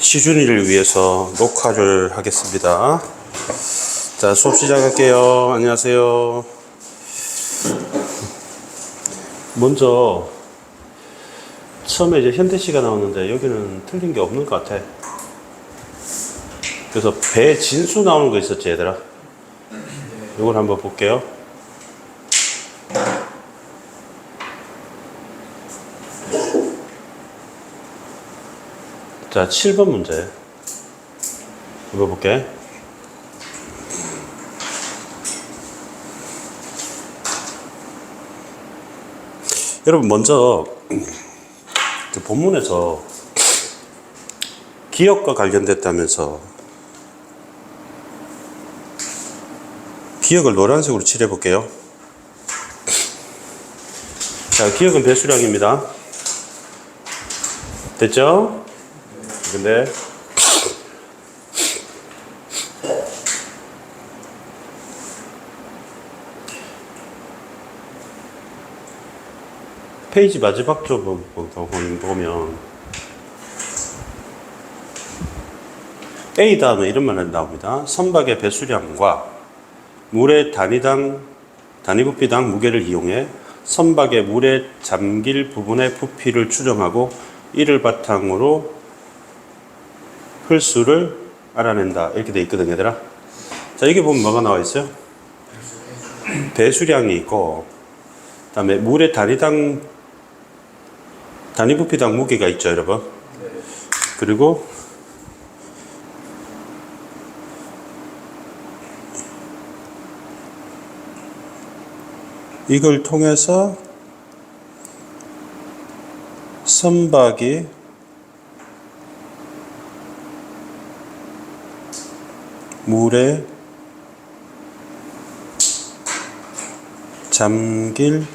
시준이를 위해서 녹화를 하겠습니다. 자, 수업 시작할게요. 안녕하세요. 먼저 처음에 이제 현대시가 나오는데 여기는 틀린 게 없는 것 같아. 그래서 배진수 나오는 거 있었지, 얘들아? 이걸 한번 볼게요. 자, 7번 문제 읽어볼게. 여러분, 먼저 본문에서 기억과 관련됐다면서 기억을 노란색으로 칠해볼게요. 자, 기억은 배수량입니다. 됐죠? 근데 페이지 마지막 쪽 보면 A 다음에 이런 말이 나옵니다. 선박의 배수량과 물의 단위 부피당 무게를 이용해 선박의 물에 잠길 부분의 부피를 추정하고 이를 바탕으로 흘수를 알아낸다. 이렇게 돼 있거든요, 얘들아. 자, 여기 보면 뭐가 나와 있어요? 배수량이 있고, 그 다음에 물의 단위 부피당 무게가 있죠, 여러분. 그리고 이걸 통해서 선박이 물에 잠길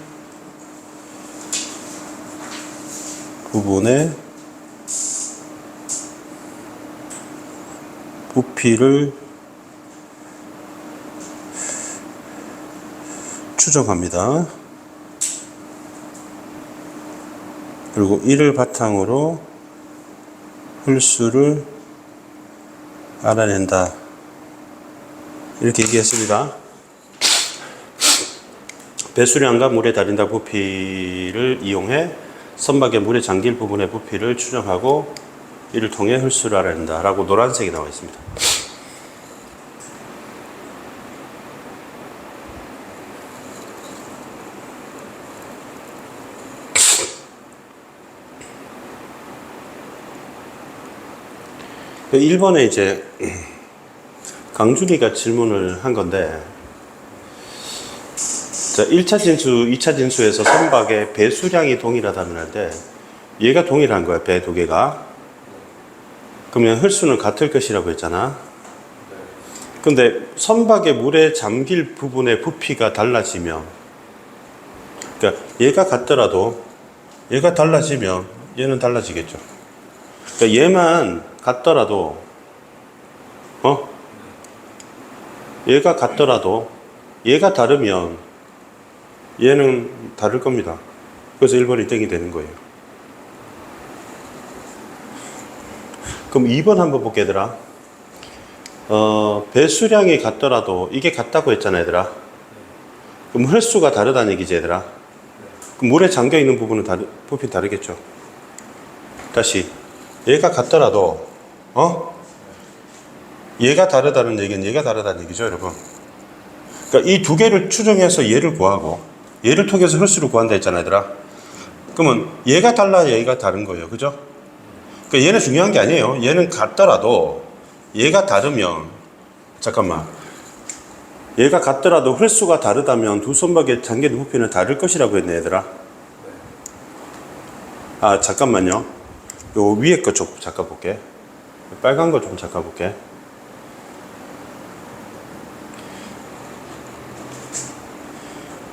부분의 부피를 추정합니다. 그리고 이를 바탕으로 흘수를 알아낸다. 이렇게 얘기했습니다. 배수량과 물에 달인당 부피를 이용해 선박의 물에 잠길 부분의 부피를 추정하고 이를 통해 흘수를 알아낸다 라고 노란색이 나와 있습니다. 그 1번에 이제 강준이가 질문을 한 건데, 자, 1차 진수, 2차 진수에서 선박의 배수량이 동일하다는 할때 얘가 동일한 거야, 배 두 개가. 그러면 흘수는 같을 것이라고 했잖아. 근데 선박의 물에 잠길 부분의 부피가 달라지면, 그러니까 얘가 같더라도 얘가 달라지면 얘는 달라지겠죠. 그러니까 얘만 같더라도 얘가 같더라도 얘가 다르면 얘는 다를 겁니다. 그래서 1번이 땡이 되는 거예요. 그럼 2번 한번 볼게, 얘들아. 배수량이 같더라도 이게 같다고 했잖아, 얘들아. 그럼 횟수가 다르다는 얘기지, 얘들아. 그럼 물에 잠겨 있는 부분은 부피 다르겠죠. 다시 얘가 같더라도 얘가 다르다는 얘기는 얘가 다르다는 얘기죠, 여러분. 그러니까 이 두 개를 추정해서 얘를 구하고 얘를 통해서 횟수를 구한다 했잖아, 얘들아. 그러면 얘가 달라야 얘가 다른 거예요, 그죠? 그러니까 얘는 중요한 게 아니에요. 얘는 같더라도 얘가 다르면, 잠깐만, 얘가 같더라도 횟수가 다르다면 두 선박의 잠기는 부피는 다를 것이라고 했네, 얘들아. 아, 잠깐만요. 요 위에 거 좀 잠깐 볼게. 빨간 거 좀 잠깐 볼게.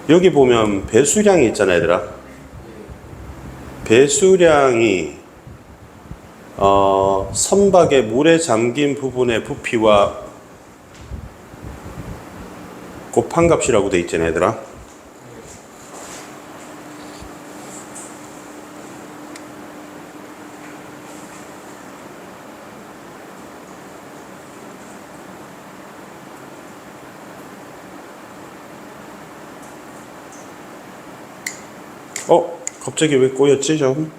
여기 보면 배수량이 있잖아, 얘들아. 배수량이 선박의 물에 잠긴 부분의 부피와 곱한값이라고 돼 있잖아, 얘들아. 갑자기 왜 꼬였지 좀?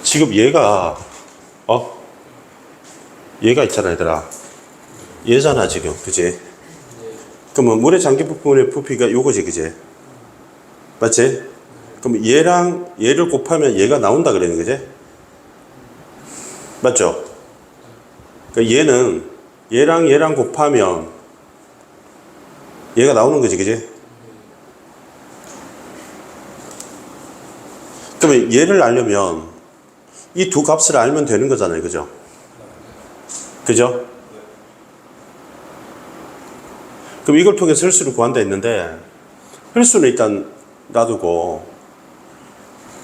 지금 얘가 얘가 있잖아 얘들아. 얘잖아 지금, 그지? 그러면 물에 잠긴 부분의 부피가 요거지, 그지? 맞지? 그럼 얘랑 얘를 곱하면 얘가 나온다 그러는 거지? 맞죠? 그러니까 얘는 얘랑 얘랑 곱하면 얘가 나오는 거지, 그지? 그러면 얘를 알려면 이 두 값을 알면 되는 거잖아요, 그죠? 그죠? 그럼 이걸 통해서 혈수를 구한다 했는데, 혈수는 일단 놔두고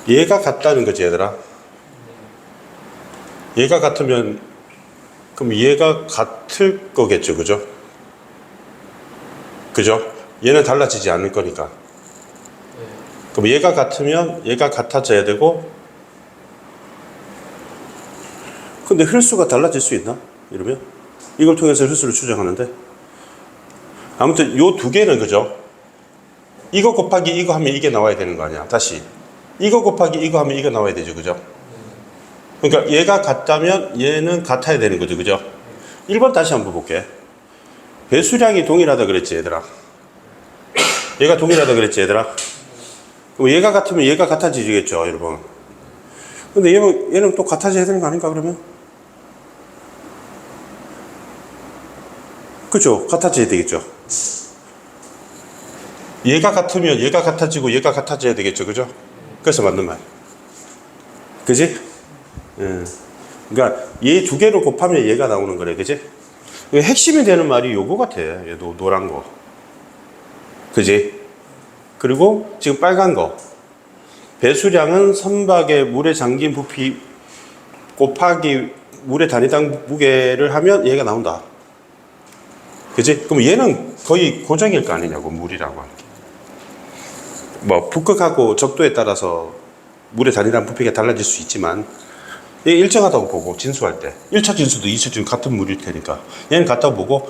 얘가 같다는 거지, 얘들아. 얘가 같으면 그럼 얘가 같을 거겠죠, 그죠? 그죠? 얘는 달라지지 않을 거니까. 그럼 얘가 같으면 얘가 같아져야 되고, 근데 혈수가 달라질 수 있나? 이러면 이걸 통해서 혈수를 추정하는데, 아무튼 요 두 개는, 그죠? 이거 곱하기 이거 하면 이게 나와야 되는 거 아니야. 다시 이거 곱하기 이거 하면 이거 나와야 되죠, 그죠? 그러니까 얘가 같다면 얘는 같아야 되는 거죠, 그죠? 1번 다시 한번 볼게. 배수량이 동일하다 그랬지, 얘들아. 얘가 동일하다 그랬지, 얘들아. 그럼 얘가 같으면 얘가 같아지겠죠, 여러분. 근데 얘는 또 같아져야 되는 거 아닌가, 그러면? 그죠? 같아져야 되겠죠. 얘가 같으면 얘가 같아지고 얘가 같아져야 되겠죠, 그죠? 그래서 맞는 말. 그지? 예. 그러니까 얘 두 개로 곱하면 얘가 나오는 거래, 그지? 핵심이 되는 말이 요거 같아. 얘도 노란 거. 그지? 그리고 지금 빨간 거. 배수량은 선박의 물에 잠긴 부피 곱하기 물의 단위당 무게를 하면 얘가 나온다. 그지? 그럼 얘는 거의 고정일 거 아니냐고, 물이라고 하는 게. 뭐, 북극하고 적도에 따라서 물의 단위당 부피가 달라질 수 있지만, 얘 일정하다고 보고, 진수할 때. 1차 진수도 2차 진수 같은 물일 테니까. 얘는 같다고 보고,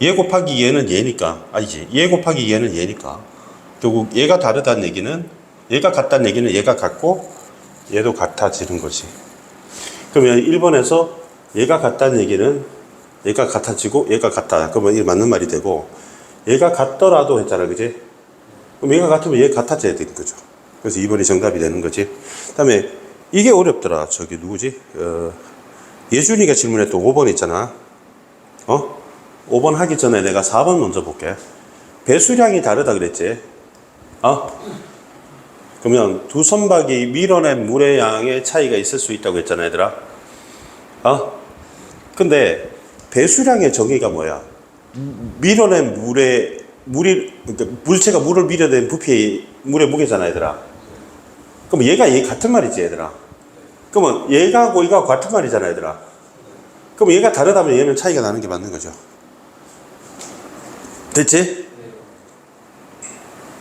얘 곱하기 얘는 얘니까, 아니지. 얘 곱하기 얘는 얘니까. 결국 얘가 다르다는 얘기는, 얘가 같다는 얘기는 얘가 같고, 얘도 같아지는 거지. 그러면 1번에서 얘가 같다는 얘기는 얘가 같아지고 얘가 같다. 그러면 이게 맞는 말이 되고, 얘가 같더라도 했잖아, 그지? 그럼 얘가 같으면 얘가 같아져야 되는 거죠. 그래서 2번이 정답이 되는 거지. 그 다음에 이게 어렵더라. 저기 누구지? 예준이가 질문했던 5번 있잖아. 5번 하기 전에 내가 4번 먼저 볼게. 배수량이 다르다 그랬지? 그러면 두 선박이 밀어낸 물의 양의 차이가 있을 수 있다고 했잖아, 얘들아. 근데 배수량의 정의가 뭐야? 밀어낸 그러니까 물체가 물을 밀어낸 부피의 물의 무게잖아, 얘들아. 그럼 얘 같은 말이지, 얘들아. 그러면 얘가하고 이거하고 같은 말이잖아, 얘들아. 그럼 얘가 다르다면 얘는 차이가 나는 게 맞는 거죠. 됐지?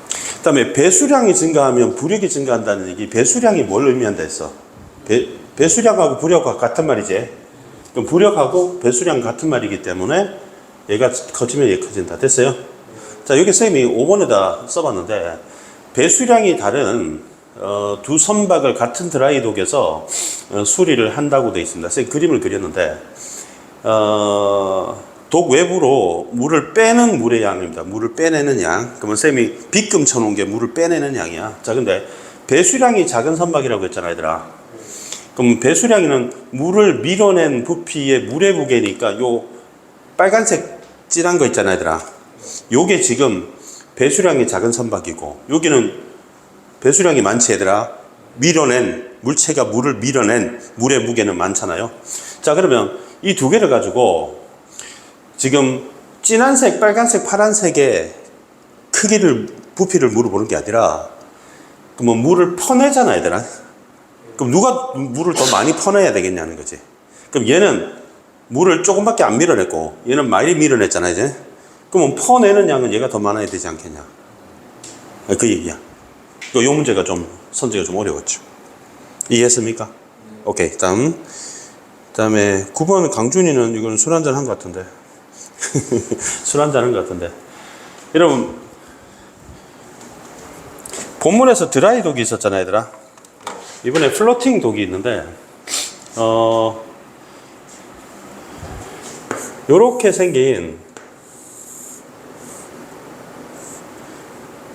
그 다음에 배수량이 증가하면 부력이 증가한다는 얘기. 배수량이 뭘 의미한다 했어? 배수량하고 부력과 같은 말이지. 그럼 부력하고 배수량 같은 말이기 때문에 얘가 커지면 얘 커진다. 됐어요? 자, 여기 쌤이 5번에다 써봤는데, 배수량이 다른 두 선박을 같은 드라이독에서 수리를 한다고 되어 있습니다. 쌤 그림을 그렸는데, 독 외부로 물을 빼는 물의 양입니다. 물을 빼내는 양. 그러면 쌤이 빗금 쳐놓은 게 물을 빼내는 양이야. 자, 근데 배수량이 작은 선박이라고 했잖아, 얘들아. 그럼 배수량이는 물을 밀어낸 부피의 물의 무게니까 요 빨간색 진한 거 있잖아, 얘들아. 요게 지금 배수량이 작은 선박이고, 여기는 배수량이 많지, 얘들아. 물체가 물을 밀어낸 물의 무게는 많잖아요. 자, 그러면 이 두 개를 가지고 지금 진한색, 빨간색, 파란색의 부피를 물어보는 게 아니라, 그러면 물을 퍼내잖아, 얘들아. 그럼 누가 물을 더 많이 퍼내야 되겠냐는 거지. 그럼 얘는 물을 조금밖에 안 밀어냈고, 얘는 많이 밀어냈잖아, 이제. 그러면 퍼내는 양은 얘가 더 많아야 되지 않겠냐. 그 얘기야. 요 문제가 좀 선지가 좀 어려웠죠. 이해했습니까? 오케이. 다음에 9번 강준이는 이거는 술 한잔 한 것 같은데. 술 한잔 한 것 같은데. 여러분, 본문에서 드라이 독이 있었잖아, 얘들아. 이번에 플로팅 독이 있는데, 요렇게 생긴,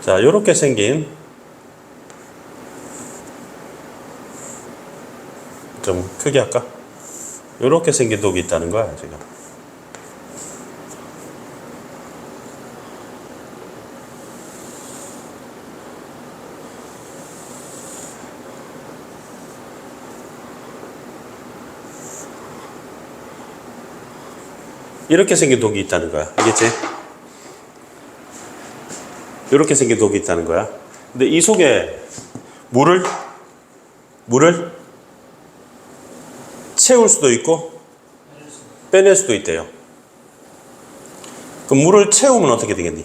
자, 요렇게 생긴, 좀 크게 할까? 요렇게 생긴 독이 있다는 거야, 지금. 이렇게 생긴 독이 있다는 거야. 알겠지? 이렇게 생긴 독이 있다는 거야. 근데 이 속에 물을 채울 수도 있고 빼낼 수도 있대요. 그럼 물을 채우면 어떻게 되겠니?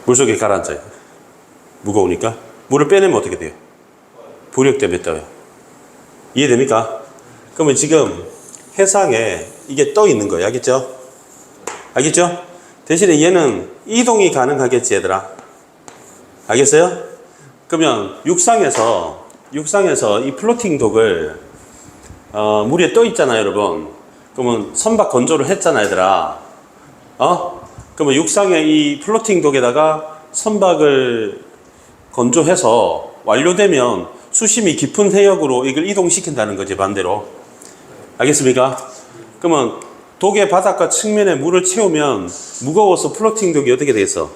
물속에 가라앉아요. 무거우니까. 물을 빼내면 어떻게 돼요? 부력 때문에 떠요. 이해됩니까? 그러면 지금 해상에 이게 떠 있는 거예요. 알겠죠? 알겠죠? 대신에 얘는 이동이 가능하겠지, 얘들아. 알겠어요? 그러면 육상에서 이 플로팅 독을 물 위에 떠 있잖아요, 여러분. 그러면 선박 건조를 했잖아, 얘들아. 그러면 육상에 이 플로팅 독에다가 선박을 건조해서 완료되면 수심이 깊은 해역으로 이걸 이동시킨다는 거지, 반대로. 알겠습니까? 그러면 독의 바닥과 측면에 물을 채우면 무거워서 플로팅 독이 어떻게 되겠어?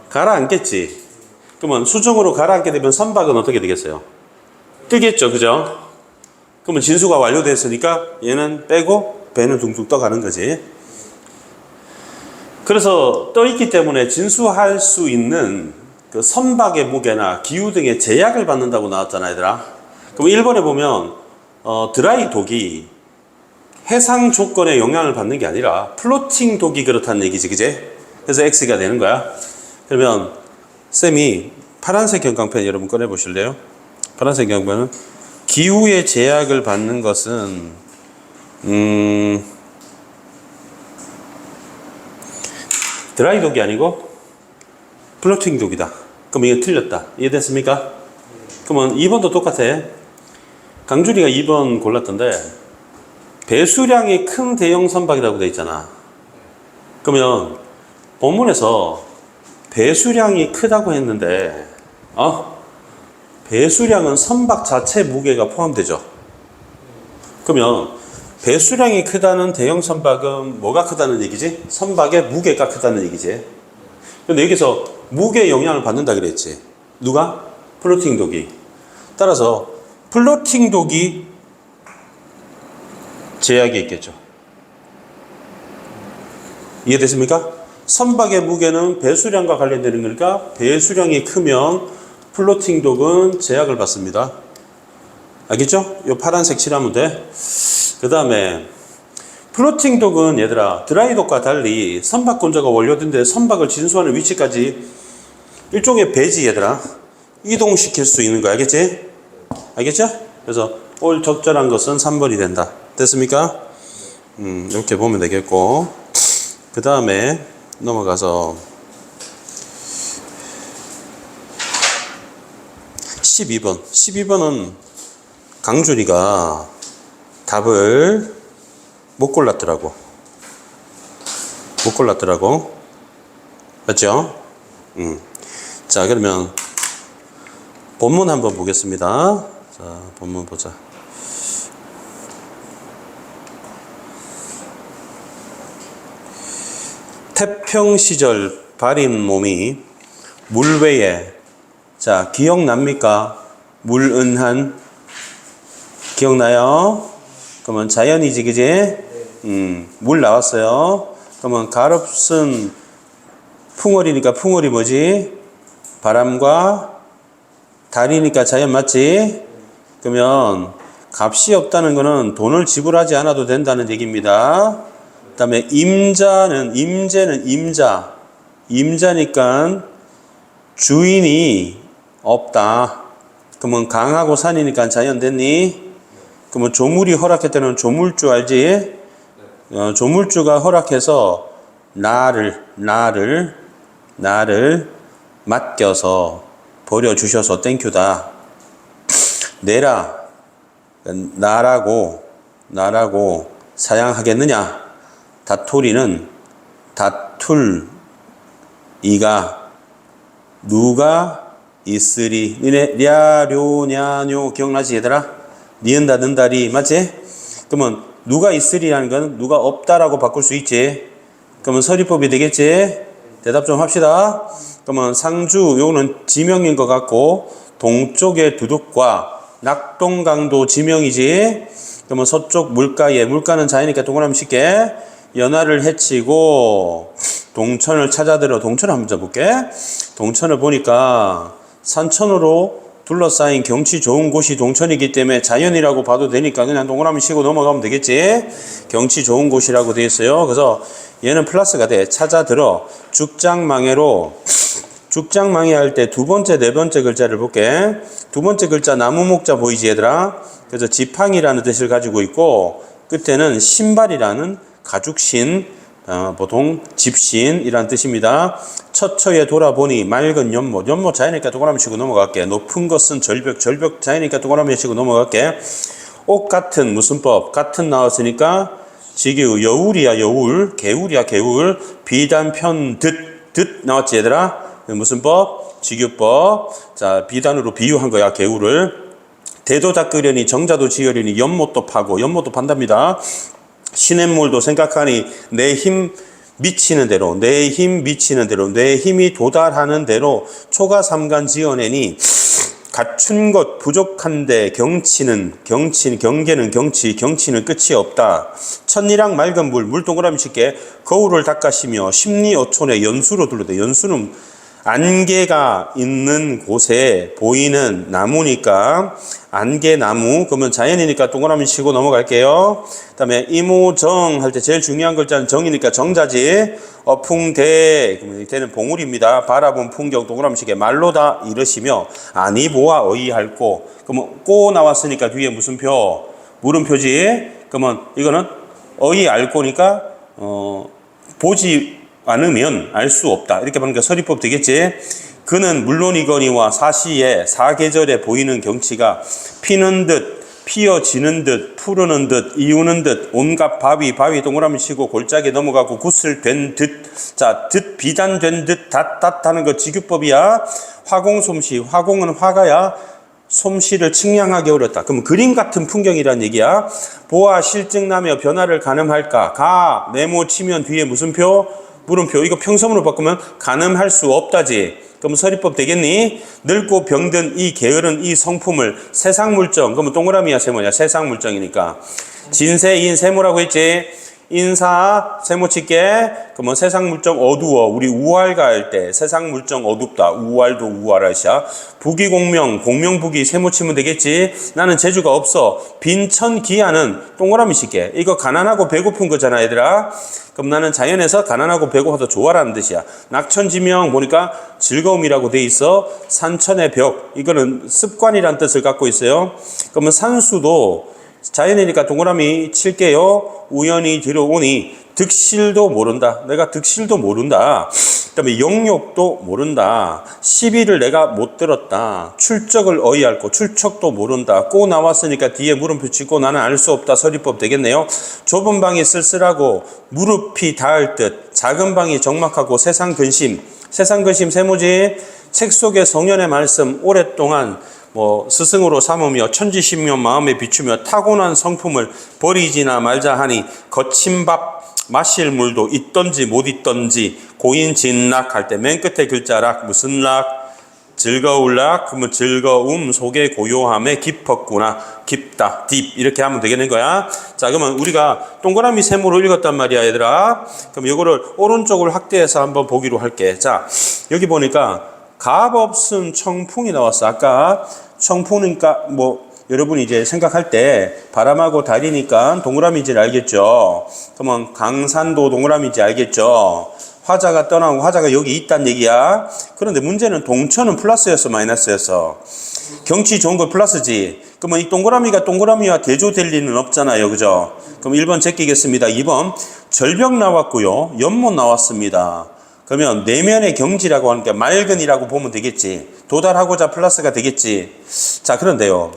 가라앉겠지. 그러면 수중으로 가라앉게 되면 선박은 어떻게 되겠어요? 뜨겠죠, 그죠? 그러면 진수가 완료됐으니까 얘는 빼고 배는 둥둥 떠가는 거지. 그래서 떠있기 때문에 진수할 수 있는 그 선박의 무게나 기후 등의 제약을 받는다고 나왔잖아, 얘들아. 그럼 1번에 보면 드라이 독이 해상 조건에 영향을 받는 게 아니라 플로팅 독이 그렇다는 얘기지, 그제? 그래서 X가 되는 거야. 그러면 쌤이 파란색 경광펜 여러분 꺼내 보실래요? 파란색 경광펜은 기후의 제약을 받는 것은 드라이 독이 아니고 플로팅 독이다. 그럼 이게 틀렸다. 이해됐습니까? 그러면 2번도 똑같아. 강준이가 2번 골랐던데 배수량이 큰 대형 선박이라고 돼 있잖아. 그러면 본문에서 배수량이 크다고 했는데 배수량은 선박 자체 무게가 포함되죠. 그러면 배수량이 크다는 대형 선박은 뭐가 크다는 얘기지? 선박의 무게가 크다는 얘기지. 근데 여기서 무게 영향을 받는다 그랬지. 누가? 플로팅 독이. 따라서 플로팅 독이 제약이 있겠죠. 이해됐습니까? 선박의 무게는 배수량과 관련되는 거니까 배수량이 크면 플로팅 독은 제약을 받습니다. 알겠죠? 요 파란색 칠하면 돼. 그 다음에 플로팅 독은 얘들아 드라이 독과 달리 선박 건조가 완료된데 선박을 진수하는 위치까지 일종의 배지, 얘들아. 이동시킬 수 있는 거 알겠지? 알겠죠? 그래서 올 적절한 것은 3번이 된다. 됐습니까? 이렇게 보면 되겠고, 그 다음에 넘어가서 12번은 강준이가 답을 못 골랐더라고. 맞죠? 자, 그러면 본문 한번 보겠습니다. 자, 본문 보자. 태평 시절 발인 몸이 물외에, 자, 기억납니까? 물은한, 기억나요? 그러면 자연이지, 그지? 물 나왔어요. 그러면 가엾은 풍월이니까 풍월이 뭐지? 바람과 달이니까 자연 맞지? 그러면 값이 없다는 거는 돈을 지불하지 않아도 된다는 얘기입니다. 그다음에 임자는 임자. 임자니까 주인이 없다. 그러면 강하고 산이니까 자연 됐니? 그러면 조물이 허락했다는 조물주 알지? 조물주가 허락해서 나를 맡겨서 버려주셔서 땡큐다. 내라 나라고 사양하겠느냐? 다툴 이가 누가 있으리. 니네 랴료냐뇨 기억나지 얘들아? 니은다 는다리 맞지? 그러면 누가 있으리라는 건 누가 없다라고 바꿀 수 있지. 그러면 서리법이 되겠지? 대답 좀 합시다. 그러면 상주 요거는 지명인 것 같고 동쪽의 두둑과 낙동강도 지명이지. 그러면 서쪽 물가는 자이니까 동그라미 칠게. 연하를 해치고 동천을 찾아들어. 동천을 한번 잡을게. 동천을 보니까 산천으로 둘러싸인 경치 좋은 곳이 동천이기 때문에 자연이라고 봐도 되니까 그냥 동그라미 치고 넘어가면 되겠지. 경치 좋은 곳이라고 되어 있어요. 그래서 얘는 플러스가 돼. 찾아들어. 죽장망해로. 죽장망해 할 때 두 번째, 네 번째 글자를 볼게. 두 번째 글자 나무 목자 보이지 얘들아? 그래서 지팡이라는 뜻을 가지고 있고 끝에는 신발이라는 가죽신, 보통 집신이라는 뜻입니다. 처처에 돌아보니 맑은 연못 자이니까 동그라미 치고 넘어갈게. 높은 것은 절벽 자이니까 동그라미 치고 넘어갈게. 옷 같은 무슨 법? 같은 나왔으니까 지규 여울이야 여울, 개울이야 개울. 비단편 듣 나왔지 얘들아? 무슨 법? 지규법. 자, 비단으로 비유한 거야 개울을. 대도 닦으려니 정자도 지으려니 연못도 파고. 연못도 판답니다. 시냇물도 생각하니 내 힘 미치는 대로 내 힘이 도달하는 대로 초가삼간 지어내니 갖춘 것 부족한데 경치는 끝이 없다. 천리랑 맑은 물 동그라미 칠게. 거울을 닦아시며 십리어촌에 연수로 둘러대. 연수는 안개가 있는 곳에 보이는 나무니까 안개나무. 그러면 자연이니까 동그라미 치고 넘어갈게요. 그 다음에 이모정 할 때 제일 중요한 글자는 정이니까 정자지. 어풍대, 그러면 대는 봉우리입니다. 바라본 풍경 동그라미 치게. 말로다 이르시며 아니 보아 어이할꼬. 그러면 꼬 나왔으니까 뒤에 무슨 표? 물음표지. 그러면 이거는 어이알꼬니까 보지 않으면 알 수 없다. 이렇게 보니까 서리법 되겠지. 그는 물론이거니와 사시에 사계절에 보이는 경치가 피는 듯 피어지는 듯 푸르는 듯 이우는 듯 온갖 바위 동그라미 치고 골짜기 넘어가고 구슬된 듯. 자, 듯 비단된 듯 닷 하는 거 지규법이야. 화공솜씨. 화공은 화가야. 솜씨를 측량하기 어렵다. 그럼 그림 같은 풍경이란 얘기야. 보아 실증나며 변화를 가늠할까. 가 네모 치면 뒤에 무슨 표? 물음표. 이거 평성으로 바꾸면 가늠할 수 없다지. 그럼 서리법 되겠니? 늙고 병든 이 게으른 이 성품을 세상물정. 그러면 동그라미야 세모냐? 세상물정이니까. 진세인 세모라고 했지. 인사 세모 칠게. 그러면 세상물정 어두워. 우리 우활가 할 때 세상물정 어둡다. 우활도 우활하시야. 부귀공명 공명부귀 세모 치면 되겠지. 나는 재주가 없어. 빈천기하는 동그라미 칠게. 이거 가난하고 배고픈 거잖아 얘들아. 그럼 나는 자연에서 가난하고 배고파도 좋아라는 뜻이야. 낙천지명 보니까 즐거움이라고 돼 있어. 산천의 벽. 이거는 습관이란 뜻을 갖고 있어요. 그러면 산수도 자연이니까 동그라미 칠게요. 우연히 들어오니 득실도 모른다. 내가 득실도 모른다. 그 다음에 영욕도 모른다. 시비를 내가 못 들었다. 출적을 어이할고 출척도 모른다. 꼬 나왔으니까 뒤에 물음표 치고 나는 알 수 없다. 서리법 되겠네요. 좁은 방이 쓸쓸하고 무릎이 닿을 듯. 작은 방이 적막하고 세상 근심 세모지. 책 속의 성현의 말씀 오랫동안 스승으로 삼으며 천지신명 마음에 비추며 타고난 성품을 버리지나 말자 하니 거친 밥 마실 물도 있던지 못 있던지 고인진락 할 때 맨 끝에 글자 락 무슨 락? 즐거울 락. 그러면 즐거움 속에 고요함에 깊었구나. 깊다 딥 이렇게 하면 되겠는 거야. 자, 그러면 우리가 동그라미 세모로 읽었단 말이야 얘들아. 그럼 이거를 오른쪽을 확대해서 한번 보기로 할게. 자, 여기 보니까 값없은 청풍이 나왔어. 아까 청풍이니까 여러분이 이제 생각할 때 바람하고 달이니까 동그라미인지 알겠죠? 그러면 강산도 동그라미인지 알겠죠? 화자가 떠나고 화자가 여기 있다는 얘기야. 그런데 문제는 동천은 플러스였어, 마이너스였어? 경치 좋은 거 플러스지. 그러면 이 동그라미가 동그라미와 대조될 리는 없잖아요. 그죠? 그럼 1번 제끼겠습니다. 2번 절벽 나왔고요. 연못 나왔습니다. 그러면 내면의 경지라고 하는 게 맑은이라고 보면 되겠지. 도달하고자 플러스가 되겠지. 자, 그런데요.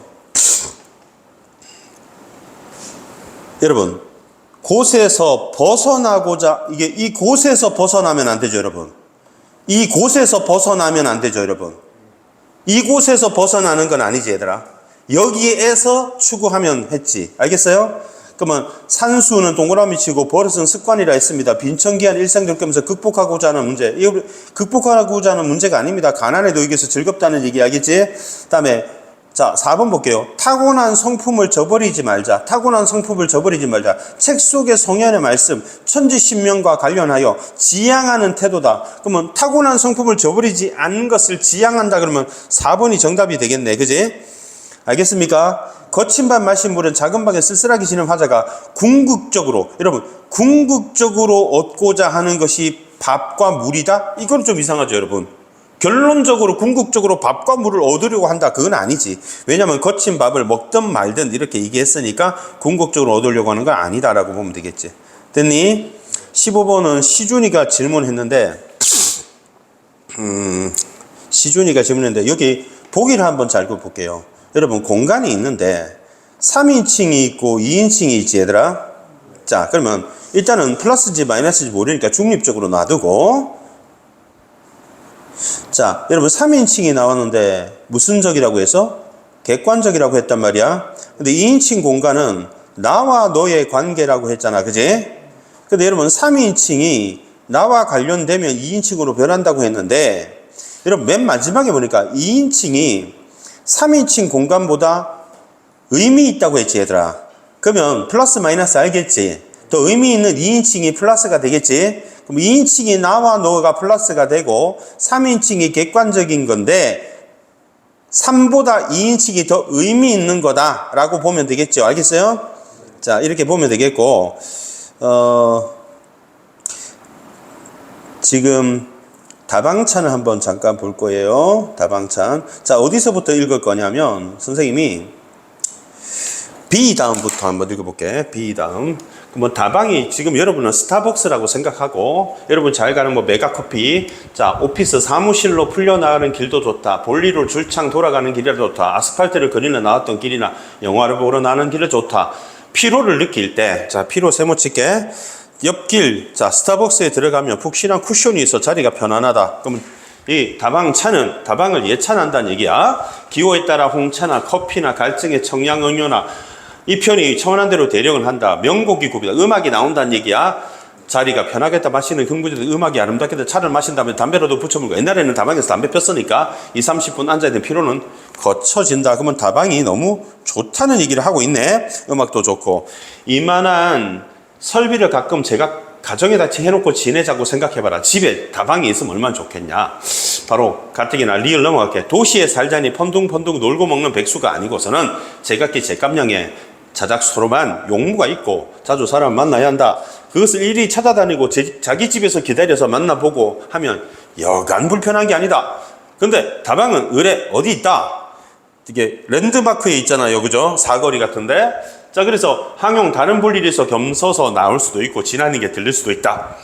여러분, 곳에서 벗어나고자, 이게 이 곳에서 벗어나면 안 되죠, 여러분. 이 곳에서 벗어나면 안 되죠, 여러분. 이곳에서 벗어나는 건 아니지, 얘들아. 여기에서 추구하면 했지. 알겠어요? 그러면 산수는 동그라미 치고 버릇은 습관이라 했습니다. 빈천기한 일상적 겸해서 극복하고자 하는 문제. 이거 극복하고자 하는 문제가 아닙니다. 가난에도 이겨서 즐겁다는 얘기 알겠지? 다음에 자, 4번 볼게요. 타고난 성품을 저버리지 말자. 타고난 성품을 저버리지 말자. 책 속의 성현의 말씀, 천지신명과 관련하여 지향하는 태도다. 그러면 타고난 성품을 저버리지 않은 것을 지향한다 그러면 4번이 정답이 되겠네. 그지? 알겠습니까? 거친 밥 마신 물은 작은 방에 쓸쓸하게 지는 화자가 궁극적으로, 여러분, 궁극적으로 얻고자 하는 것이 밥과 물이다? 이건 좀 이상하죠, 여러분. 결론적으로 궁극적으로 밥과 물을 얻으려고 한다. 그건 아니지. 왜냐하면 거친 밥을 먹든 말든 이렇게 얘기했으니까 궁극적으로 얻으려고 하는 건 아니다라고 보면 되겠지. 됐니? 15번은 시준이가 질문했는데 여기 보기를 한번 잘 볼게요. 여러분, 공간이 있는데 3인칭이 있고 2인칭이 있지, 얘들아. 자, 그러면 일단은 플러스인지 마이너스인지 모르니까 중립적으로 놔두고, 자, 여러분 3인칭이 나왔는데 무슨 적이라고 해서? 객관적이라고 했단 말이야. 근데 2인칭 공간은 나와 너의 관계라고 했잖아. 그지? 근데 여러분 3인칭이 나와 관련되면 2인칭으로 변한다고 했는데, 여러분 맨 마지막에 보니까 2인칭이 3인칭 공간보다 의미 있다고 했지, 얘들아. 그러면 플러스 마이너스 알겠지? 또 의미 있는 2인칭이 플러스가 되겠지? 그럼 2인칭이 나와 너가 플러스가 되고 3인칭이 객관적인 건데 3보다 2인칭이 더 의미 있는 거다라고 보면 되겠죠. 알겠어요? 자, 이렇게 보면 되겠고, 지금 다방찬을 한번 잠깐 볼 거예요. 다방찬. 자, 어디서부터 읽을 거냐면 선생님이 B 다음부터 한번 읽어볼게. B 다음. 그러면 다방이 지금 여러분은 스타벅스라고 생각하고, 여러분 잘 가는 뭐 메가커피, 자, 오피스 사무실로 풀려나가는 길도 좋다. 볼리로 줄창 돌아가는 길이라도 좋다. 아스팔트를 그리러 나왔던 길이나 영화를 보러 나는 길이 좋다. 피로를 느낄 때, 자, 피로 세모칠게. 옆길, 자, 스타벅스에 들어가면 푹신한 쿠션이 있어 자리가 편안하다. 그러면 이 다방차는 다방을 예찬한다는 얘기야. 기호에 따라 홍차나 커피나 갈증의 청양음료나 이 편이 청원한 대로 대령을 한다. 명곡이 굽이다. 음악이 나온다는 얘기야. 자리가 편하겠다. 마시는 흥분해도 음악이 아름답겠다. 차를 마신다면 담배라도 붙여물고, 옛날에는 다방에서 담배 폈으니까 20-30분 앉아야 되는 피로는 거쳐진다. 그러면 다방이 너무 좋다는 얘기를 하고 있네. 음악도 좋고. 이만한 설비를 가끔 제가 가정에다 해놓고 지내자고 생각해봐라. 집에 다방이 있으면 얼마나 좋겠냐. 바로 가뜩이나 리얼 넘어갈게. 도시에 살자니 펀둥펀둥 놀고 먹는 백수가 아니고서는 제각기 제값량에 자작소로만 용무가 있고 자주 사람 만나야 한다. 그것을 일일이 찾아다니고 자기 집에서 기다려서 만나보고 하면 여간 불편한 게 아니다. 근데 다방은 의뢰 어디 있다? 이게 랜드마크에 있잖아요. 그죠? 사거리 같은데. 자, 그래서 항용 다른 볼일에서 겸서서 나올 수도 있고 지나는 게 들릴 수도 있다.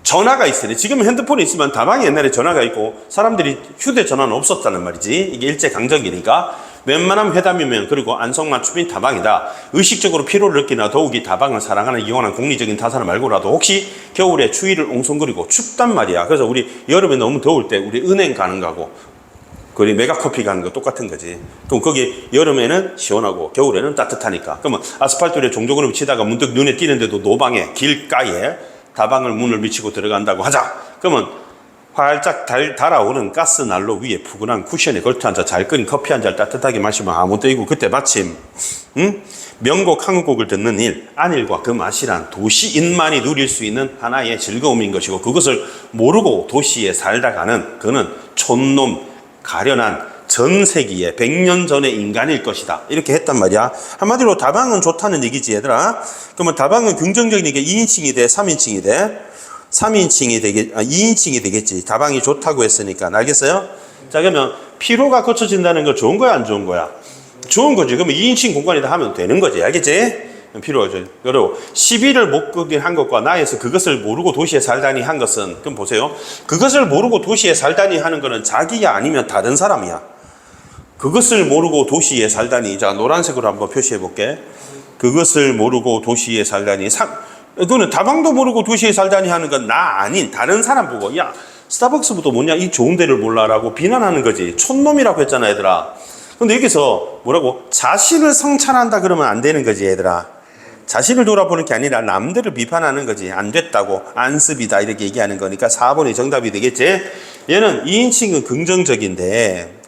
전화가 있으니, 지금 핸드폰이 있으면 다방에 옛날에 전화가 있고 사람들이 휴대전화는 없었다는 말이지. 이게 일제강점기니까 웬만하면 회담이면, 그리고 안성맞춤인 다방이다. 의식적으로 피로를 느끼나 더욱이 다방을 사랑하는 이원한 공리적인 타산을 말고라도 혹시 겨울에 추위를 옹성거리고 춥단 말이야. 그래서 우리 여름에 너무 더울 때 우리 은행 가는 거하고 그리고 메가커피 가는 거 똑같은 거지. 그럼 거기 여름에는 시원하고 겨울에는 따뜻하니까. 그러면 아스팔트 위에 종족으로 치다가 문득 눈에 띄는데도 노방에 길가에 다방을 문을 미치고 들어간다고 하자. 그러면 활짝 달아오는 가스 난로 위에 푸근한 쿠션에 걸터 앉아 잘 끓인 커피 한 잔 따뜻하게 마시면 아무 때이고, 그때 마침 명곡 한국곡을 듣는 일, 안일과 그 맛이란 도시인만이 누릴 수 있는 하나의 즐거움인 것이고, 그것을 모르고 도시에 살다가는 그는 촌놈, 가련한 전 세기에 100년 전의 인간일 것이다. 이렇게 했단 말이야. 한마디로 다방은 좋다는 얘기지, 얘들아. 그러면 다방은 긍정적인 게 2인칭이 돼, 3인칭이 돼? 3인칭이 되겠, 2인칭이 되겠지. 다방이 좋다고 했으니까. 알겠어요? 자, 그러면 피로가 거쳐진다는 거 좋은 거야, 안 좋은 거야? 좋은 거지. 그러면 2인칭 공간이다 하면 되는 거지. 알겠지? 필요하죠. 그리고 시비를 못 끄긴 한 것과 나에서 그것을 모르고 도시에 살다니 한 것은, 그럼 보세요. 그것을 모르고 도시에 살다니 하는 거는 자기야 아니면 다른 사람이야. 그것을 모르고 도시에 살다니. 자, 노란색으로 한번 표시해 볼게. 그것을 모르고 도시에 살다니. 그거는 다방도 모르고 도시에 살다니 하는 건 나 아닌 다른 사람 보고, 야, 스타벅스부터 뭐냐, 이 좋은 데를 몰라라고 비난하는 거지. 촌놈이라고 했잖아, 얘들아. 근데 여기서 뭐라고? 자신을 성찰한다 그러면 안 되는 거지, 얘들아. 자신을 돌아보는 게 아니라 남들을 비판하는 거지. 안 됐다고, 안습이다 이렇게 얘기하는 거니까 4번이 정답이 되겠지. 얘는 2인칭은 긍정적인데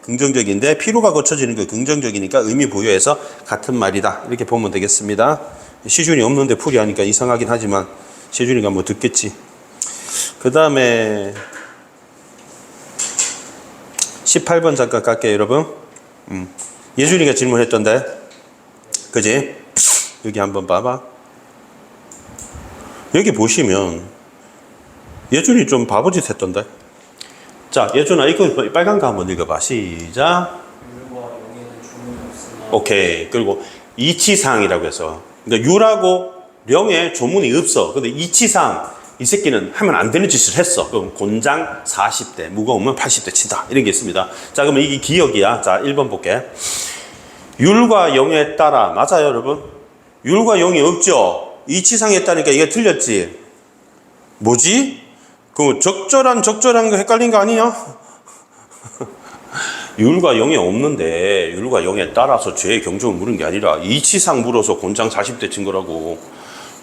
피로가 거쳐지는 게 긍정적이니까 의미 부여해서 같은 말이다 이렇게 보면 되겠습니다. 시준이 없는데 풀이하니까 이상하긴 하지만 시준이가 뭐 듣겠지. 그 다음에 18번 잠깐 갈게요, 여러분. 예준이가 질문했던데, 그지? 여기 한번 봐봐. 여기 보시면 예준이 좀 바보짓 했던데. 자, 예준아, 이거 빨간 거 한번 읽어봐. 시작. 오케이. 그리고 이치상이라고 해서, 그러니까 유라고 령에 조문이 없어. 근데 이치상, 이 새끼는 하면 안 되는 짓을 했어. 그럼 곤장 40대, 무거우면 80대 친다. 이런 게 있습니다. 자, 그러면 이게 기억이야. 자, 1번 볼게. 율과 영에 따라, 맞아요, 여러분? 율과 영이 없죠? 이치상이 했다니까 이게 틀렸지? 뭐지? 그 적절한 거 헷갈린 거 아니냐? 율과 영이 없는데 율과 영에 따라서 죄의 경종을 물은 게 아니라 이치상 물어서 곤장 40대 친 거라고.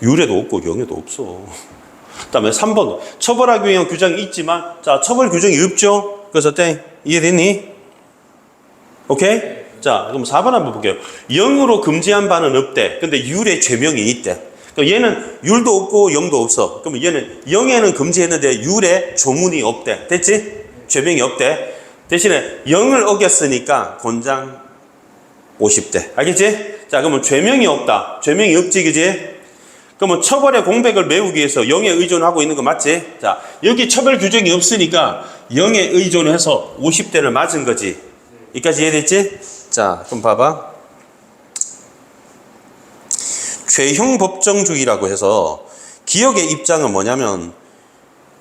율에도 없고 영에도 없어. 그 다음에 3번. 처벌하기 위한 규정이 있지만, 자, 처벌 규정이 없죠? 그래서 땡. 이해됐니? 오케이? 자, 그럼 4번 한번 볼게요. 영으로 금지한 바는 없대. 근데 율에 죄명이 있대. 그럼 얘는 율도 없고 영도 없어. 그럼 얘는 영에는 금지했는데 율에 조문이 없대. 됐지? 죄명이 없대. 대신에 영을 어겼으니까 곤장 50대. 알겠지? 자, 그러면 죄명이 없다. 죄명이 없지, 그지? 그러면 처벌의 공백을 메우기 위해서 영에 의존하고 있는 거 맞지? 자, 여기 처벌 규정이 없으니까 영에 의존해서 50대를 맞은 거지. 여기까지 이해됐지? 자, 그럼 봐봐. 죄형 법정주의라고 해서 기억의 입장은 뭐냐면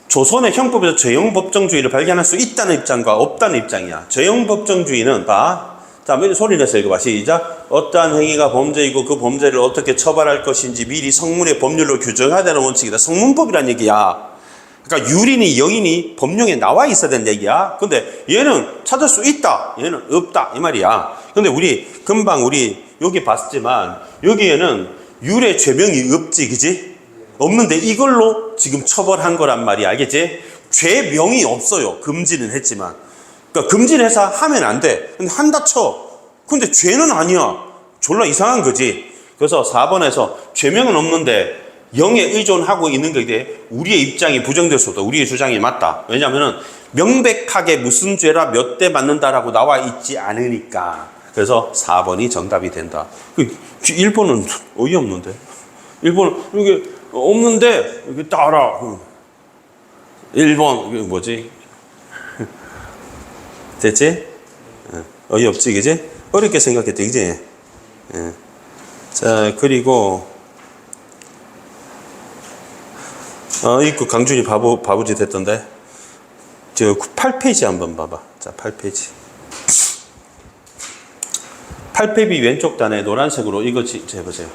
조선의 형법에서 죄형 법정주의를 발견할 수 있다는 입장과 없다는 입장이야. 죄형 법정주의는 봐. 자, 소리 내서 읽어봐. 시작. 어떠한 행위가 범죄이고 그 범죄를 어떻게 처벌할 것인지 미리 성문의 법률로 규정해야 되는 원칙이다. 성문법이란 얘기야. 그러니까 율이니 영이니 법령에 나와 있어야 된다는 얘기야. 근데 얘는 찾을 수 있다, 얘는 없다 이 말이야. 근데 금방 우리 여기 봤지만 여기에는 율의 죄명이 없지, 그지? 없는데 이걸로 지금 처벌한 거란 말이야. 알겠지? 죄명이 없어요. 금지는 했지만. 그러니까 금지를 해서 하면 안 돼. 근데 한다 쳐. 근데 죄는 아니야. 졸라 이상한 거지. 그래서 4번에서 죄명은 없는데 영에 의존하고 있는 것에 우리의 입장이 부정될 수 없다. 우리의 주장이 맞다. 왜냐하면 명백하게 무슨 죄라 몇 대 맞는다라고 나와 있지 않으니까. 그래서 4번이 정답이 된다. 1번은 어이없는데. 1번은 이게 없는데 이게 따라. 1번 이게 뭐지? 됐지? 어이없지, 그지? 어렵게 생각했지, 그지? 자, 그리고 이거 강준이 바보짓 했던데. 저 8페이지 한번 봐봐. 자, 8페이지. 8페이지 왼쪽 단에 노란색으로 이거 해보세요.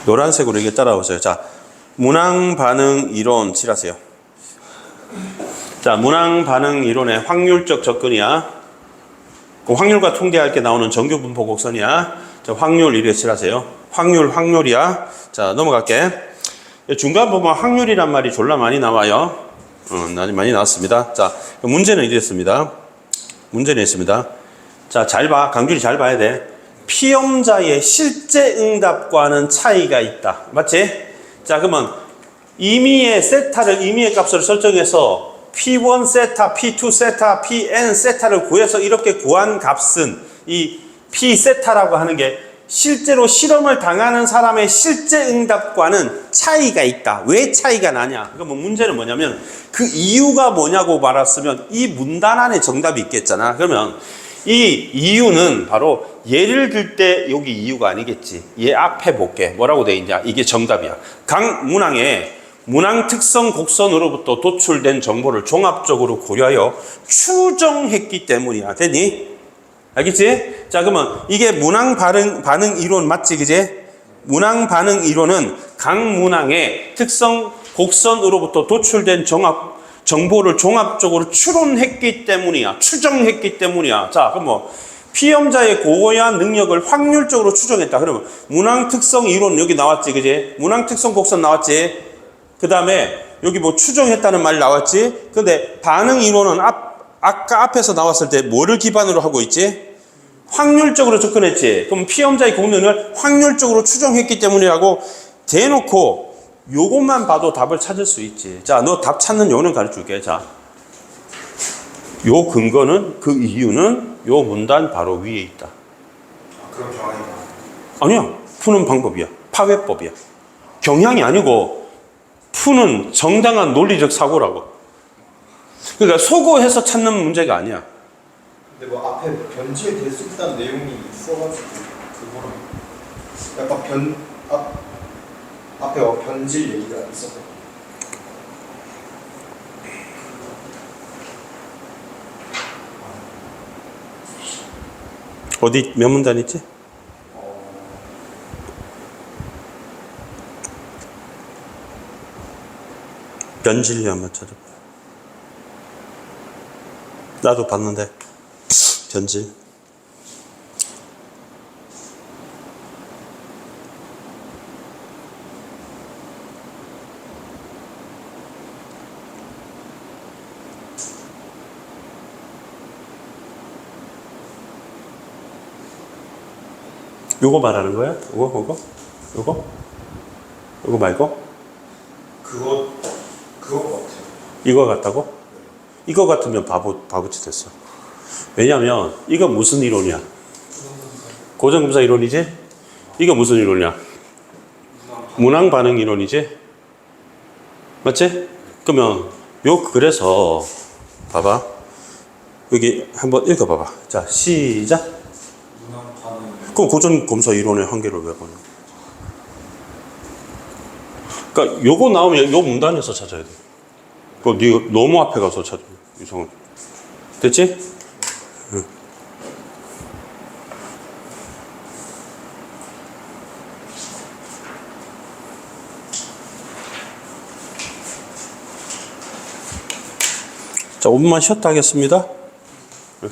노란색으로 이게 따라오세요. 자, 문항 반응 이론 칠하세요. 자, 문항 반응 이론의 확률적 접근이야. 그 확률과 통계할 게 나오는 정규 분포 곡선이야. 자, 확률 이렇게 칠하세요. 확률이야. 자, 넘어갈게. 중간 보면 확률이란 말이 졸라 많이 나와요. 많이 나왔습니다. 자, 문제는 이랬습니다. 문제는 있습니다. 자, 잘 봐. 강준이 잘 봐야 돼. 피험자의 실제 응답과는 차이가 있다. 맞지? 자, 그러면 임의의 세타를 임의의 값으로 설정해서 P1 세타, P2 세타, Pn 세타를 구해서 이렇게 구한 값은 이 P 세타라고 하는 게 실제로 실험을 당하는 사람의 실제 응답과는 차이가 있다. 왜 차이가 나냐? 그러니까 뭐 문제는 뭐냐면 그 이유가 뭐냐고 말했으면 이 문단 안에 정답이 있겠잖아. 그러면 이 이유는 바로 예를 들 때 여기 이유가 아니겠지. 얘 앞에 볼게. 뭐라고 돼 있냐? 이게 정답이야. 각 문항에 문항 특성 곡선으로부터 도출된 정보를 종합적으로 고려하여 추정했기 때문이야. 됐니? 알겠지? 자, 그러면 이게 문항 반응 이론 맞지, 그제? 문항 반응 이론은 각 문항의 특성 곡선으로부터 도출된 정보를 종합적으로 추론했기 때문이야. 추정했기 때문이야. 자, 그럼 뭐 피험자의 고고한 능력을 확률적으로 추정했다. 그러면 문항 특성 이론 여기 나왔지, 그제? 문항 특성 곡선 나왔지? 그 다음에 여기 뭐 추정했다는 말 나왔지? 근데 반응 이론은 아까 앞에서 나왔을 때 뭐를 기반으로 하고 있지? 확률적으로 접근했지. 그럼 피험자의 공론을 확률적으로 추정했기 때문이라고 대놓고 요것만 봐도 답을 찾을 수 있지. 자, 너 답 찾는 요는 가르쳐줄게. 자, 요 근거는, 그 이유는 요 문단 바로 위에 있다. 아, 그럼 경향이다. 아니야. 푸는 방법이야. 파괴법이야. 경향이 아니고 푸는 정당한 논리적 사고라고. 그러니까 소거해서 찾는 문제가 아니야. 근데 뭐 앞에 변질될 수 있다는 내용이 있어가지고 그거랑 약간 앞에 변질 얘기가 있었거든요. 어디 몇 문단 있지? 변질이 한번 찾아봐. 나도 봤는데 변질. 요거 말하는 거야? 요거 말고? 그거 같아요. 이거 같다고? 이거 같으면 바보짓 됐어. 왜냐면 이거 무슨 이론이야? 고정검사 이론이지? 이거 무슨 이론이야? 문항 반응 이론이지? 맞지? 그러면 그래서 봐봐. 여기 한번 읽어봐봐. 자, 시작. 문항 반응. 그럼 고정검사 이론의 한계를 왜 보냐? 그러니까 요거 나오면 요 문단에서 찾아야 돼. 그거 네가 너무 앞에 가서 찾아. 이상하게. 됐지? 응. 자, 5분만 쉬었다 하겠습니다. 응.